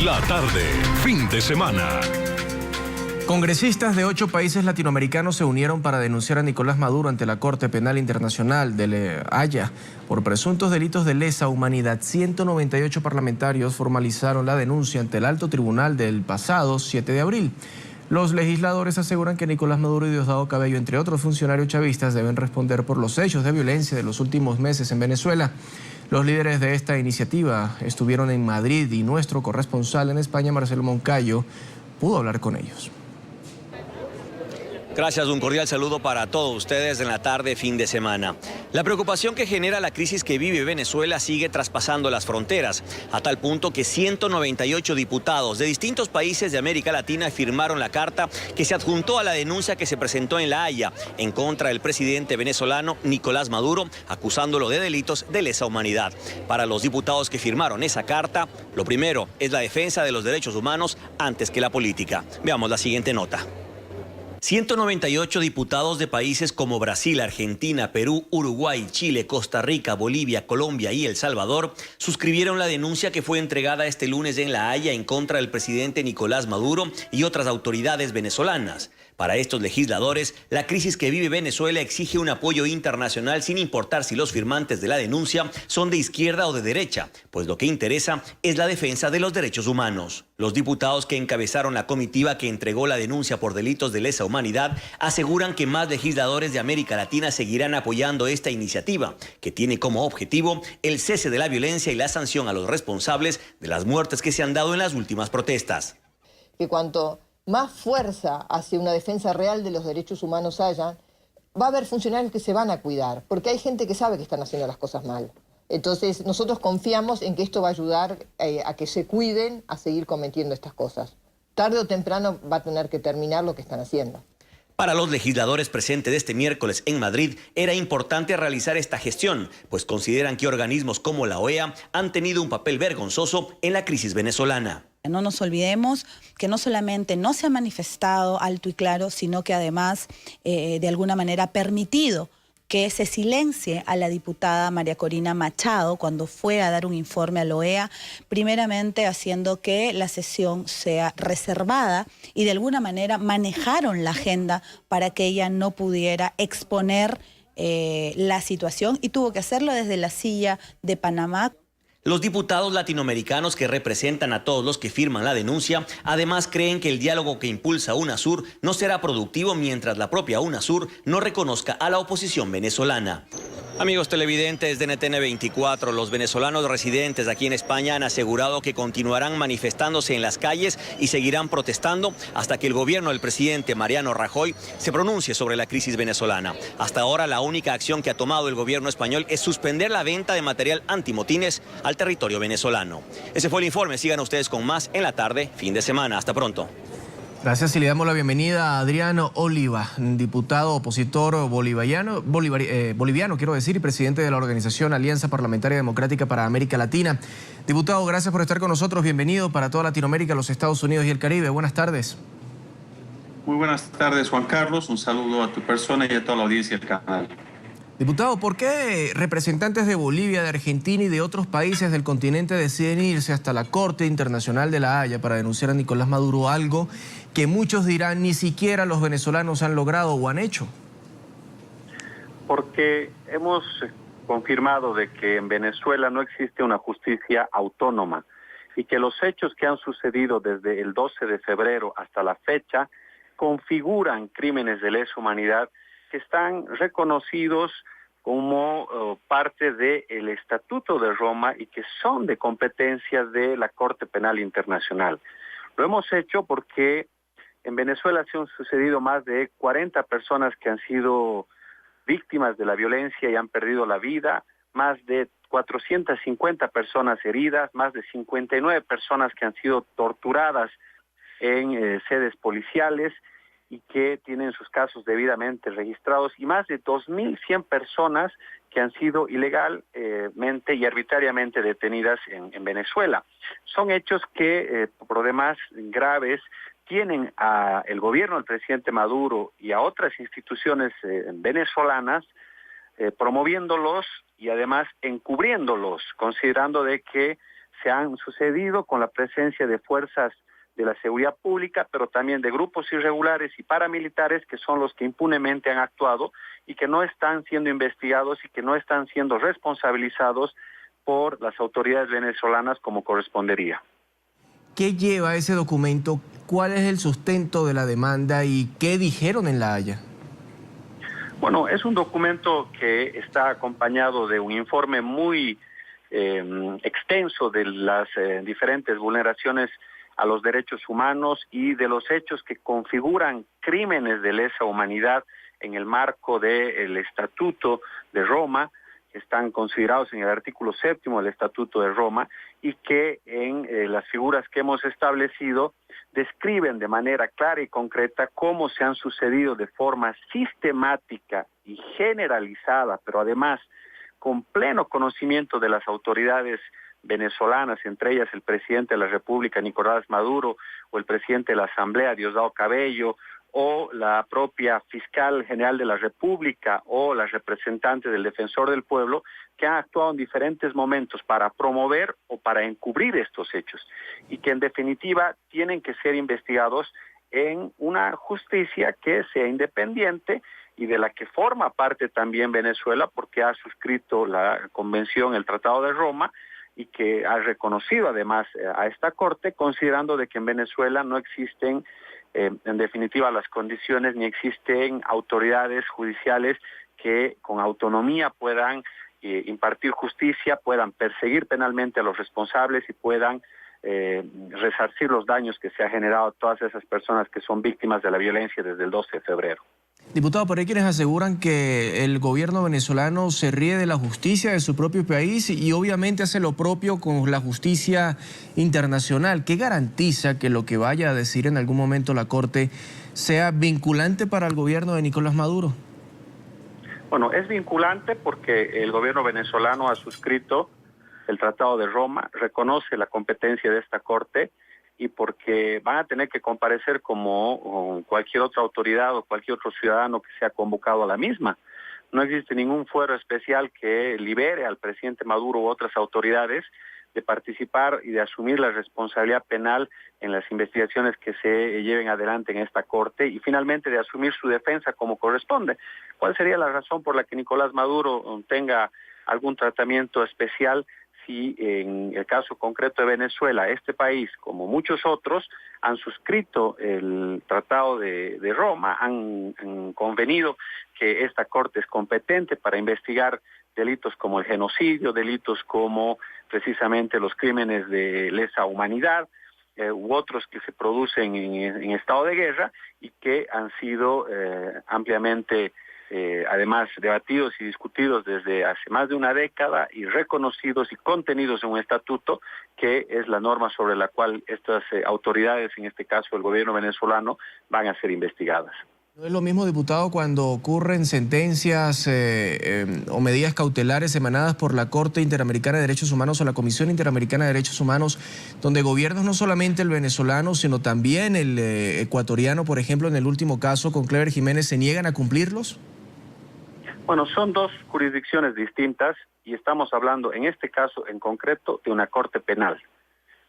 La tarde, fin de semana. Congresistas de 8 países latinoamericanos se unieron para denunciar a Nicolás Maduro ante la Corte Penal Internacional de La Haya por presuntos delitos de lesa humanidad. 198 parlamentarios formalizaron la denuncia ante el Alto Tribunal del pasado 7 de abril. Los legisladores aseguran que Nicolás Maduro y Diosdado Cabello, entre otros funcionarios chavistas, deben responder por los hechos de violencia de los últimos meses en Venezuela. Los líderes de esta iniciativa estuvieron en Madrid y nuestro corresponsal en España, Marcelo Moncayo, pudo hablar con ellos. Gracias, un cordial saludo para todos ustedes en la tarde fin de semana. La preocupación que genera la crisis que vive Venezuela sigue traspasando las fronteras, a tal punto que 198 diputados de distintos países de América Latina firmaron la carta que se adjuntó a la denuncia que se presentó en La Haya en contra del presidente venezolano Nicolás Maduro, acusándolo de delitos de lesa humanidad. Para los diputados que firmaron esa carta, lo primero es la defensa de los derechos humanos antes que la política. Veamos la siguiente nota. 198 diputados de países como Brasil, Argentina, Perú, Uruguay, Chile, Costa Rica, Bolivia, Colombia y El Salvador suscribieron la denuncia que fue entregada este lunes en La Haya en contra del presidente Nicolás Maduro y otras autoridades venezolanas. Para estos legisladores, la crisis que vive Venezuela exige un apoyo internacional sin importar si los firmantes de la denuncia son de izquierda o de derecha, pues lo que interesa es la defensa de los derechos humanos. Los diputados que encabezaron la comitiva que entregó la denuncia por delitos de lesa humanidad aseguran que más legisladores de América Latina seguirán apoyando esta iniciativa, que tiene como objetivo el cese de la violencia y la sanción a los responsables de las muertes que se han dado en las últimas protestas. Que cuanto más fuerza hacia una defensa real de los derechos humanos haya, va a haber funcionarios que se van a cuidar, porque hay gente que sabe que están haciendo las cosas mal. Entonces, nosotros confiamos en que esto va a ayudar a que se cuiden a seguir cometiendo estas cosas. Tarde o temprano va a tener que terminar lo que están haciendo. Para los legisladores presentes este miércoles en Madrid, era importante realizar esta gestión, pues consideran que organismos como la OEA han tenido un papel vergonzoso en la crisis venezolana. No nos olvidemos que no solamente no se ha manifestado alto y claro, sino que además de alguna manera ha permitido que se silencie a la diputada María Corina Machado cuando fue a dar un informe a la OEA, primeramente haciendo que la sesión sea reservada y de alguna manera manejaron la agenda para que ella no pudiera exponer la situación y tuvo que hacerlo desde la silla de Panamá. Los diputados latinoamericanos que representan a todos los que firman la denuncia, además creen que el diálogo que impulsa UNASUR no será productivo mientras la propia UNASUR no reconozca a la oposición venezolana. Amigos televidentes de NTN 24, los venezolanos residentes aquí en España han asegurado que continuarán manifestándose en las calles y seguirán protestando hasta que el gobierno del presidente Mariano Rajoy se pronuncie sobre la crisis venezolana. Hasta ahora la única acción que ha tomado el gobierno español es suspender la venta de material antimotines al territorio venezolano. Ese fue el informe, sigan ustedes con más en la tarde, fin de semana. Hasta pronto. Gracias y le damos la bienvenida a Adriano Oliva, diputado opositor boliviano, quiero decir, y presidente de la organización Alianza Parlamentaria Democrática para América Latina. Diputado, gracias por estar con nosotros. Bienvenido para toda Latinoamérica, los Estados Unidos y el Caribe. Buenas tardes. Muy buenas tardes, Juan Carlos. Un saludo a tu persona y a toda la audiencia del canal. Diputado, ¿por qué representantes de Bolivia, de Argentina y de otros países del continente deciden irse hasta la Corte Internacional de La Haya para denunciar a Nicolás Maduro, algo que muchos dirán ni siquiera los venezolanos han logrado o han hecho? Porque hemos confirmado de que en Venezuela no existe una justicia autónoma y que los hechos que han sucedido desde el 12 de febrero hasta la fecha configuran crímenes de lesa humanidad que están reconocidos como parte del Estatuto de Roma y que son de competencia de la Corte Penal Internacional. Lo hemos hecho porque en Venezuela se han sucedido más de 40 personas que han sido víctimas de la violencia y han perdido la vida, más de 450 personas heridas, más de 59 personas que han sido torturadas en sedes policiales y que tienen sus casos debidamente registrados, y más de 2.100 personas que han sido ilegalmente y arbitrariamente detenidas en Venezuela. Son hechos que, por lo demás, graves, tienen al gobierno del presidente Maduro y a otras instituciones venezolanas promoviéndolos y además encubriéndolos, considerando de que se han sucedido con la presencia de fuerzas de la seguridad pública, pero también de grupos irregulares y paramilitares que son los que impunemente han actuado y que no están siendo investigados y que no están siendo responsabilizados por las autoridades venezolanas como correspondería. ¿Qué lleva ese documento? ¿Cuál es el sustento de la demanda y qué dijeron en La Haya? Bueno, es un documento que está acompañado de un informe muy extenso de las diferentes vulneraciones a los derechos humanos y de los hechos que configuran crímenes de lesa humanidad en el marco del Estatuto de Roma, que están considerados en el artículo 7 del Estatuto de Roma y que en las figuras que hemos establecido describen de manera clara y concreta cómo se han sucedido de forma sistemática y generalizada, pero además con pleno conocimiento de las autoridades venezolanas, entre ellas el presidente de la República, Nicolás Maduro, o el presidente de la Asamblea, Diosdado Cabello, o la propia fiscal general de la República, o la representante del defensor del pueblo, que han actuado en diferentes momentos para promover o para encubrir estos hechos, y que en definitiva tienen que ser investigados en una justicia que sea independiente y de la que forma parte también Venezuela, porque ha suscrito la convención, el Tratado de Roma, y que ha reconocido además a esta Corte, considerando de que en Venezuela no existen en definitiva las condiciones ni existen autoridades judiciales que con autonomía puedan impartir justicia, puedan perseguir penalmente a los responsables y puedan resarcir los daños que se ha generado a todas esas personas que son víctimas de la violencia desde el 12 de febrero. Diputado, por ahí quienes aseguran que el gobierno venezolano se ríe de la justicia de su propio país y obviamente hace lo propio con la justicia internacional. ¿Qué garantiza que lo que vaya a decir en algún momento la Corte sea vinculante para el gobierno de Nicolás Maduro? Bueno, es vinculante porque el gobierno venezolano ha suscrito el Tratado de Roma, reconoce la competencia de esta Corte y porque van a tener que comparecer como cualquier otra autoridad o cualquier otro ciudadano que sea convocado a la misma. No existe ningún fuero especial que libere al presidente Maduro u otras autoridades de participar y de asumir la responsabilidad penal en las investigaciones que se lleven adelante en esta Corte y finalmente de asumir su defensa como corresponde. ¿Cuál sería la razón por la que Nicolás Maduro tenga algún tratamiento especial si en el caso concreto de Venezuela, este país, como muchos otros, han suscrito el Tratado de Roma, han convenido que esta Corte es competente para investigar delitos como el genocidio, delitos como precisamente los crímenes de lesa humanidad u otros que se producen en estado de guerra y que han sido ampliamente además debatidos y discutidos desde hace más de una década y reconocidos y contenidos en un estatuto que es la norma sobre la cual estas autoridades, en este caso el gobierno venezolano, van a ser investigadas. ¿No es lo mismo, diputado, cuando ocurren sentencias o medidas cautelares emanadas por la Corte Interamericana de Derechos Humanos o la Comisión Interamericana de Derechos Humanos, donde gobiernos, no solamente el venezolano, sino también el ecuatoriano, por ejemplo, en el último caso con Clever Jiménez, se niegan a cumplirlos? Bueno, son dos jurisdicciones distintas y estamos hablando en este caso en concreto de una corte penal.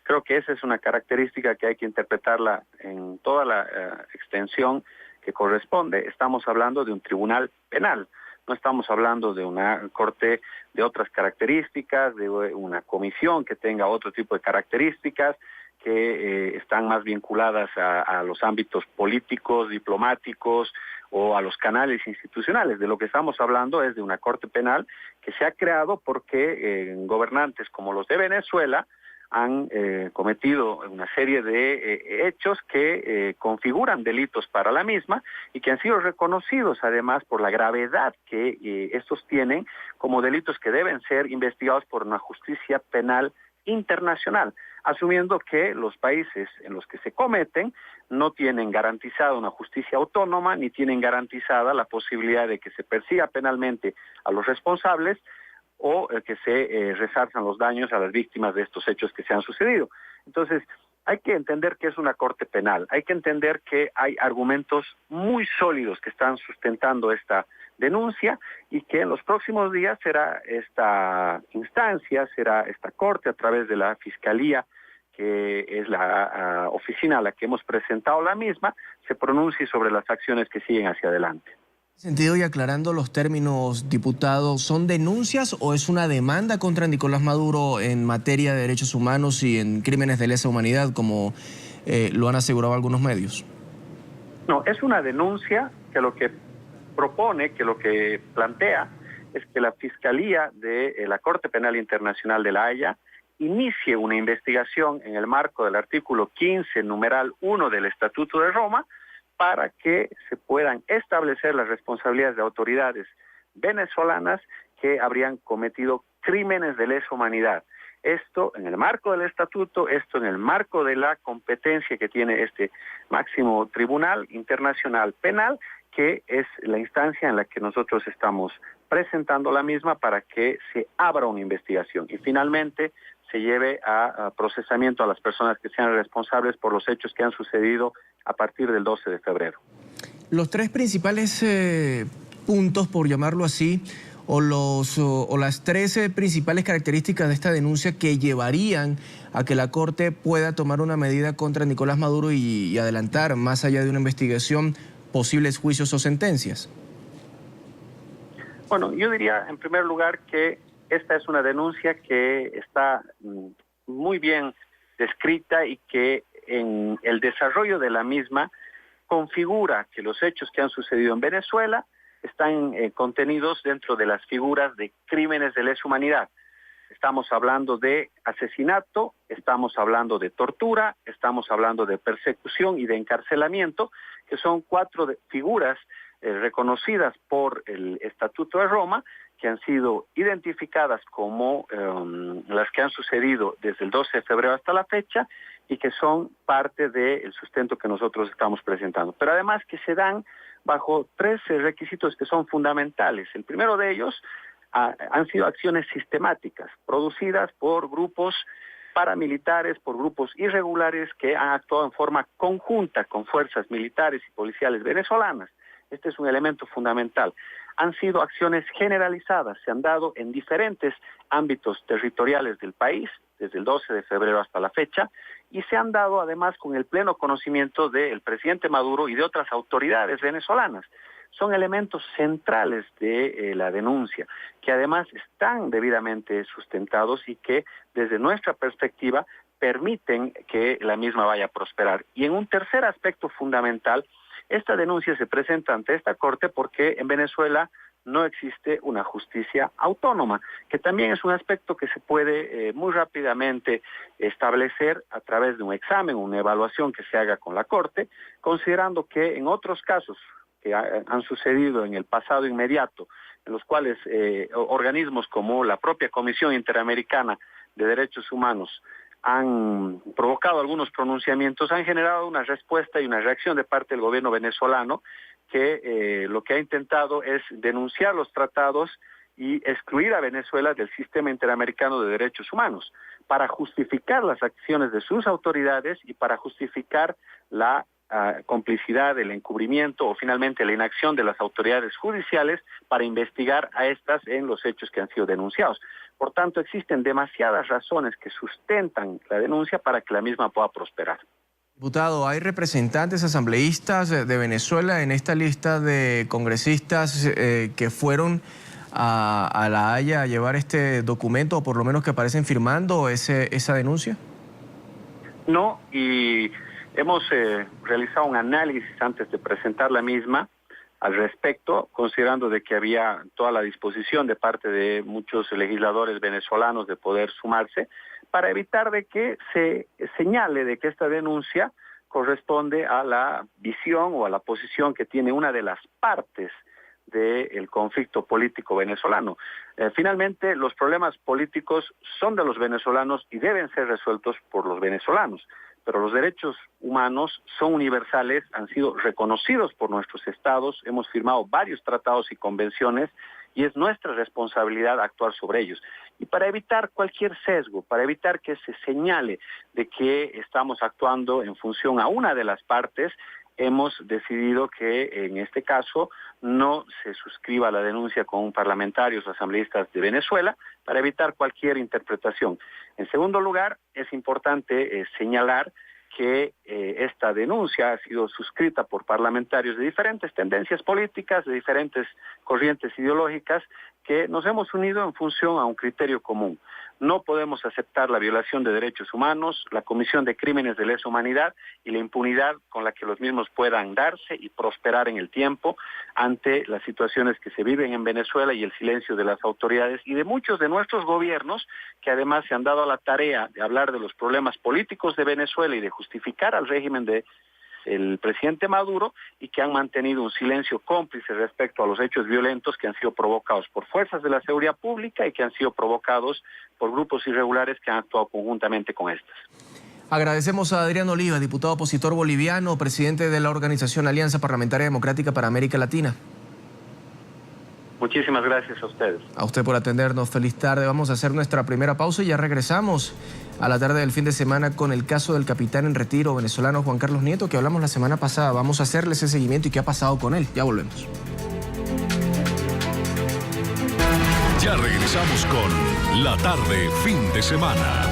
Creo que esa es una característica que hay que interpretarla en toda la extensión que corresponde. Estamos hablando de un tribunal penal, no estamos hablando de una corte de otras características, de una comisión que tenga otro tipo de características, que están más vinculadas a los ámbitos políticos, diplomáticos o a los canales institucionales. De lo que estamos hablando es de una corte penal que se ha creado porque gobernantes como los de Venezuela han cometido una serie de hechos que configuran delitos para la misma y que han sido reconocidos además por la gravedad que estos tienen como delitos que deben ser investigados por una justicia penal internacional, asumiendo que los países en los que se cometen no tienen garantizada una justicia autónoma ni tienen garantizada la posibilidad de que se persiga penalmente a los responsables o que se resarzan los daños a las víctimas de estos hechos que se han sucedido. Entonces, hay que entender que es una corte penal, hay que entender que hay argumentos muy sólidos que están sustentando esta denuncia y que en los próximos días será esta instancia, será esta corte a través de la Fiscalía, que es la oficina a la que hemos presentado la misma, se pronuncie sobre las acciones que siguen hacia adelante. Sentido y aclarando los términos, diputado, ¿son denuncias o es una demanda contra Nicolás Maduro en materia de derechos humanos y en crímenes de lesa humanidad, como lo han asegurado algunos medios? No, es una denuncia que lo que propone, que lo que plantea, es que la Fiscalía de la Corte Penal Internacional de La Haya inicie una investigación en el marco del artículo 15, numeral 1 del Estatuto de Roma, para que se puedan establecer las responsabilidades de autoridades venezolanas que habrían cometido crímenes de lesa humanidad. Esto en el marco del estatuto, esto en el marco de la competencia que tiene este máximo tribunal internacional penal, que es la instancia en la que nosotros estamos presentando la misma para que se abra una investigación y finalmente se lleve a procesamiento a las personas que sean responsables por los hechos que han sucedido a partir del 12 de febrero. Los tres principales puntos, por llamarlo así, o las 13 principales características de esta denuncia que llevarían a que la Corte pueda tomar una medida contra Nicolás Maduro y adelantar, más allá de una investigación, posibles juicios o sentencias. Bueno, yo diría en primer lugar que esta es una denuncia que está muy bien descrita y que en el desarrollo de la misma configura que los hechos que han sucedido en Venezuela están contenidos dentro de las figuras de crímenes de lesa humanidad. Estamos hablando de asesinato, estamos hablando de tortura, estamos hablando de persecución y de encarcelamiento, que son 4 figuras reconocidas por el Estatuto de Roma, que han sido identificadas como las que han sucedido desde el 12 de febrero hasta la fecha y que son parte del sustento que nosotros estamos presentando. Pero además que se dan bajo 3 requisitos que son fundamentales. El primero de ellos han sido acciones sistemáticas producidas por grupos paramilitares, por grupos irregulares que han actuado en forma conjunta con fuerzas militares y policiales venezolanas. Este es un elemento fundamental. Han sido acciones generalizadas, se han dado en diferentes ámbitos territoriales del país, desde el 12 de febrero hasta la fecha, y se han dado además con el pleno conocimiento del presidente Maduro y de otras autoridades venezolanas. Son elementos centrales de la denuncia, que además están debidamente sustentados y que desde nuestra perspectiva permiten que la misma vaya a prosperar. Y en un tercer aspecto fundamental, esta denuncia se presenta ante esta Corte porque en Venezuela no existe una justicia autónoma, que también es un aspecto que se puede muy rápidamente establecer a través de un examen, una evaluación que se haga con la Corte, considerando que en otros casos que han sucedido en el pasado inmediato, en los cuales organismos como la propia Comisión Interamericana de Derechos Humanos han provocado algunos pronunciamientos, han generado una respuesta y una reacción de parte del gobierno venezolano que lo que ha intentado es denunciar los tratados y excluir a Venezuela del sistema interamericano de derechos humanos para justificar las acciones de sus autoridades y para justificar la complicidad, el encubrimiento o finalmente la inacción de las autoridades judiciales para investigar a estas en los hechos que han sido denunciados. Por tanto, existen demasiadas razones que sustentan la denuncia para que la misma pueda prosperar. Diputado, ¿hay representantes asambleístas de Venezuela en esta lista de congresistas que fueron a La Haya a llevar este documento o por lo menos que aparecen firmando esa denuncia? No, y hemos realizado un análisis antes de presentar la misma al respecto, considerando de que había toda la disposición de parte de muchos legisladores venezolanos de poder sumarse, para evitar de que se señale de que esta denuncia corresponde a la visión o a la posición que tiene una de las partes del conflicto político venezolano. Finalmente, los problemas políticos son de los venezolanos y deben ser resueltos por los venezolanos. Pero los derechos humanos son universales, han sido reconocidos por nuestros estados, hemos firmado varios tratados y convenciones y es nuestra responsabilidad actuar sobre ellos. Y para evitar cualquier sesgo, para evitar que se señale de que estamos actuando en función a una de las partes, hemos decidido que en este caso no se suscriba la denuncia con parlamentarios o asambleístas de Venezuela para evitar cualquier interpretación. En segundo lugar, es importante señalar que esta denuncia ha sido suscrita por parlamentarios de diferentes tendencias políticas, de diferentes corrientes ideológicas, que nos hemos unido en función a un criterio común. No podemos aceptar la violación de derechos humanos, la comisión de crímenes de lesa humanidad y la impunidad con la que los mismos puedan darse y prosperar en el tiempo ante las situaciones que se viven en Venezuela y el silencio de las autoridades y de muchos de nuestros gobiernos que además se han dado a la tarea de hablar de los problemas políticos de Venezuela y de justificar al régimen del presidente Maduro y que han mantenido un silencio cómplice respecto a los hechos violentos que han sido provocados por fuerzas de la seguridad pública y que han sido provocados por grupos irregulares que han actuado conjuntamente con estas. Agradecemos a Adrián Oliva, diputado opositor boliviano, presidente de la organización Alianza Parlamentaria Democrática para América Latina. Muchísimas gracias a ustedes. A usted por atendernos. Feliz tarde. Vamos a hacer nuestra primera pausa y ya regresamos a la tarde del fin de semana con el caso del capitán en retiro venezolano Juan Carlos Nieto, que hablamos la semana pasada. Vamos a hacerle ese seguimiento y qué ha pasado con él. Ya volvemos. Ya regresamos con La Tarde, fin de semana.